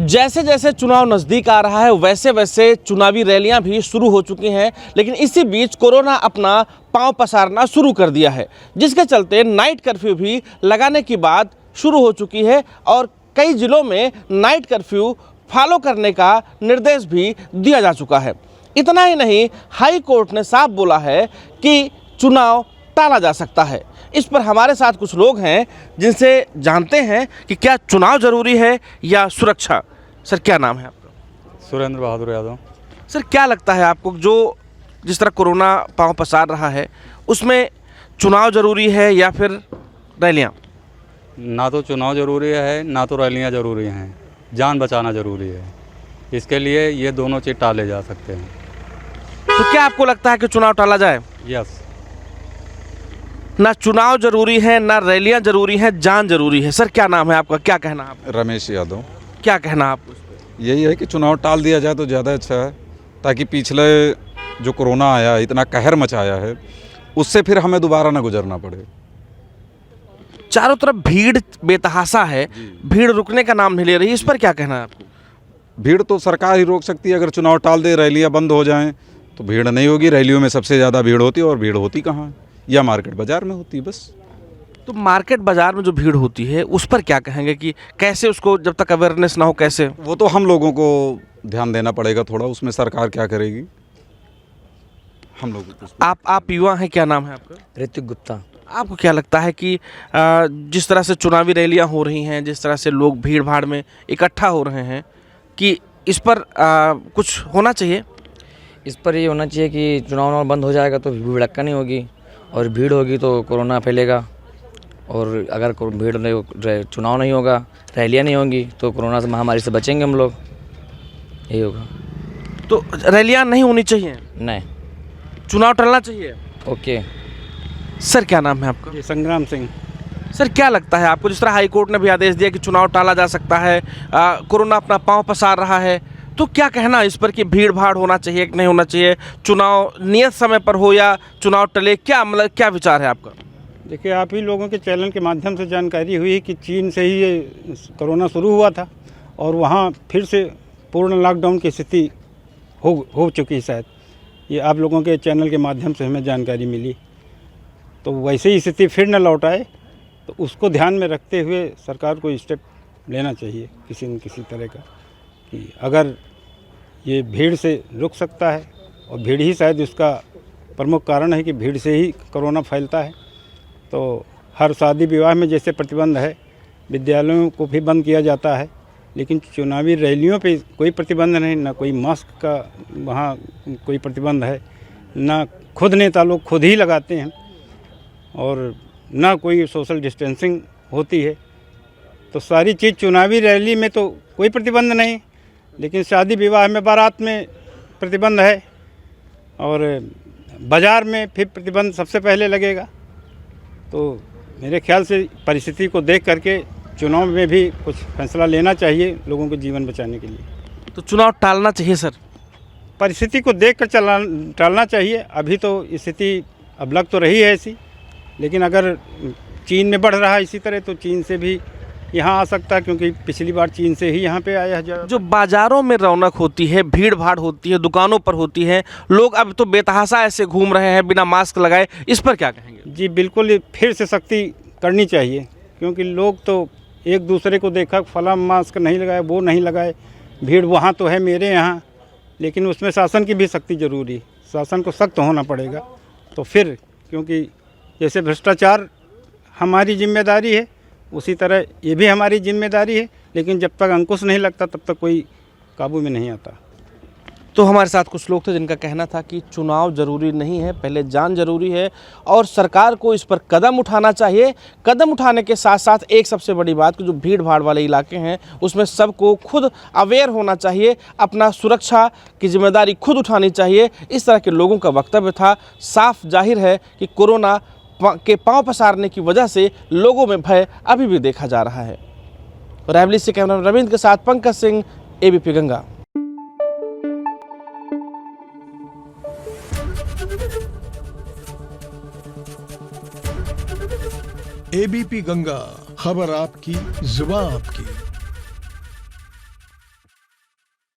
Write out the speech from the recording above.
जैसे जैसे चुनाव नज़दीक आ रहा है वैसे वैसे चुनावी रैलियां भी शुरू हो चुकी हैं, लेकिन इसी बीच कोरोना अपना पांव पसारना शुरू कर दिया है, जिसके चलते नाइट कर्फ्यू भी लगाने की बात शुरू हो चुकी है और कई जिलों में नाइट कर्फ्यू फॉलो करने का निर्देश भी दिया जा चुका है। इतना ही नहीं, हाई कोर्ट ने साफ बोला है कि चुनाव टाला जा सकता है। इस पर हमारे साथ कुछ लोग हैं जिनसे जानते हैं कि क्या चुनाव ज़रूरी है या सुरक्षा। सर, क्या नाम है आपका? सुरेंद्र बहादुर यादव। सर, क्या लगता है आपको, जो जिस तरह कोरोना पांव पसार रहा है उसमें चुनाव ज़रूरी है या फिर रैलियाँ? ना तो चुनाव ज़रूरी है ना तो रैलियाँ ज़रूरी हैं, जान बचाना ज़रूरी है। इसके लिए ये दोनों चीज़ टाले जा सकते हैं। तो क्या आपको लगता है कि चुनाव टाला जाए? यस। ना चुनाव जरूरी है ना रैलियां जरूरी हैं, जान जरूरी है। सर, क्या नाम है आपका, क्या कहना है आपका? रमेश यादव। क्या कहना है आपको? यही है कि चुनाव टाल दिया जाए तो ज़्यादा अच्छा है, ताकि पिछले जो कोरोना आया, इतना कहर मचाया है, उससे फिर हमें दोबारा ना गुजरना पड़े। चारों तरफ भीड़ बेतहाशा है, भीड़ रुकने का नाम नहीं ले रही, इस पर क्या कहना है आपको? भीड़ तो सरकार ही रोक सकती है। अगर चुनाव टाल दे, रैलियाँ बंद हो जाएं तो भीड़ नहीं होगी। रैलियों में सबसे ज़्यादा भीड़ होती है, और भीड़ होती कहाँ है? या मार्केट बाज़ार में होती है बस। तो मार्केट बाजार में जो भीड़ होती है उस पर क्या कहेंगे कि कैसे उसको, जब तक अवेयरनेस ना हो कैसे? वो तो हम लोगों को ध्यान देना पड़ेगा थोड़ा, उसमें सरकार क्या करेगी हम लोग। आप युवा हैं, क्या नाम है आपका? ऋतिक गुप्ता। आपको क्या लगता है कि जिस तरह से चुनावी रैलियां हो रही हैं, जिस तरह से लोग भीड़ भाड़ में इकट्ठा हो रहे हैं, कि इस पर कुछ होना चाहिए? इस पर ये होना चाहिए कि चुनाव बंद हो जाएगा तो भीड़ भड़क्का नहीं होगी, और भीड़ होगी तो कोरोना फैलेगा। और अगर भीड़ नहीं, चुनाव नहीं होगा, रैलियाँ नहीं होंगी तो कोरोना से महामारी से बचेंगे हम लोग। यही होगा। तो रैलियां नहीं होनी चाहिए, नहीं, चुनाव टलना चाहिए। ओके। सर, क्या नाम है आपका? संग्राम सिंह। सर, क्या लगता है आपको, जिस तरह हाई कोर्ट ने भी आदेश दिया कि चुनाव टाला जा सकता है, कोरोना अपना पांव पसार रहा है, तो क्या कहना इस पर कि भीड़ भाड़ होना चाहिए कि नहीं होना चाहिए, चुनाव नियत समय पर हो या चुनाव टले, क्या मतलब क्या विचार है आपका? देखिए, आप ही लोगों के चैनल के माध्यम से जानकारी हुई कि चीन से ही ये कोरोना शुरू हुआ था और वहाँ फिर से पूर्ण लॉकडाउन की स्थिति हो चुकी है। शायद ये आप लोगों के चैनल के माध्यम से हमें जानकारी मिली, तो वैसे ही स्थिति फिर न लौट आए, तो उसको ध्यान में रखते हुए सरकार को स्टेप लेना चाहिए किसी न किसी तरह का, कि अगर ये भीड़ से रुक सकता है, और भीड़ ही शायद उसका प्रमुख कारण है कि भीड़ से ही कोरोना फैलता है। तो हर शादी विवाह में जैसे प्रतिबंध है, विद्यालयों को भी बंद किया जाता है, लेकिन चुनावी रैलियों पे कोई प्रतिबंध नहीं, ना कोई मास्क का वहाँ कोई प्रतिबंध है, ना खुद नेता लोग खुद ही लगाते हैं, और ना कोई सोशल डिस्टेंसिंग होती है। तो सारी चीज़ चुनावी रैली में तो कोई प्रतिबंध नहीं, लेकिन शादी विवाह में, बारात में प्रतिबंध है, और बाज़ार में फिर प्रतिबंध सबसे पहले लगेगा। तो मेरे ख्याल से परिस्थिति को देख करके चुनाव में भी कुछ फैसला लेना चाहिए लोगों को जीवन बचाने के लिए। तो चुनाव टालना चाहिए सर? परिस्थिति को देख कर टालना चाहिए। अभी तो स्थिति अब लग तो रही है ऐसी, लेकिन अगर चीन में बढ़ रहा है इसी तरह तो चीन से भी यहाँ आ सकता है, क्योंकि पिछली बार चीन से ही यहाँ पे आया है। जो बाजारों में रौनक होती है, भीड़ भाड़ होती है, दुकानों पर होती है, लोग अब तो बेतहाशा ऐसे घूम रहे हैं बिना मास्क लगाए, इस पर क्या कहेंगे? जी बिल्कुल, फिर से सख्ती करनी चाहिए, क्योंकि लोग तो एक दूसरे को देखा, फला मास्क नहीं लगाए, वो नहीं लगाए, भीड़ वहाँ तो है मेरे यहाँ, लेकिन उसमें शासन की भी सख्ती जरूरी, शासन को सख्त होना पड़ेगा। तो फिर, क्योंकि जैसे भ्रष्टाचार हमारी जिम्मेदारी है, उसी तरह ये भी हमारी जिम्मेदारी है, लेकिन जब तक अंकुश नहीं लगता तब तक कोई काबू में नहीं आता। तो हमारे साथ कुछ लोग थे जिनका कहना था कि चुनाव ज़रूरी नहीं है, पहले जान ज़रूरी है, और सरकार को इस पर कदम उठाना चाहिए। कदम उठाने के साथ साथ एक सबसे बड़ी बात कि जो भीड़ भाड़ वाले इलाके हैं उसमें सबको खुद अवेयर होना चाहिए, अपना सुरक्षा की जिम्मेदारी खुद उठानी चाहिए। इस तरह के लोगों का वक्तव्य था। साफ जाहिर है कि कोरोना के पांव पसारने की वजह से लोगों में भय अभी भी देखा जा रहा है। रायबरेली से कैमरा रविंद्र के साथ पंकज सिंह, एबीपी गंगा। एबीपी गंगा, खबर आपकी, जुबान आपकी।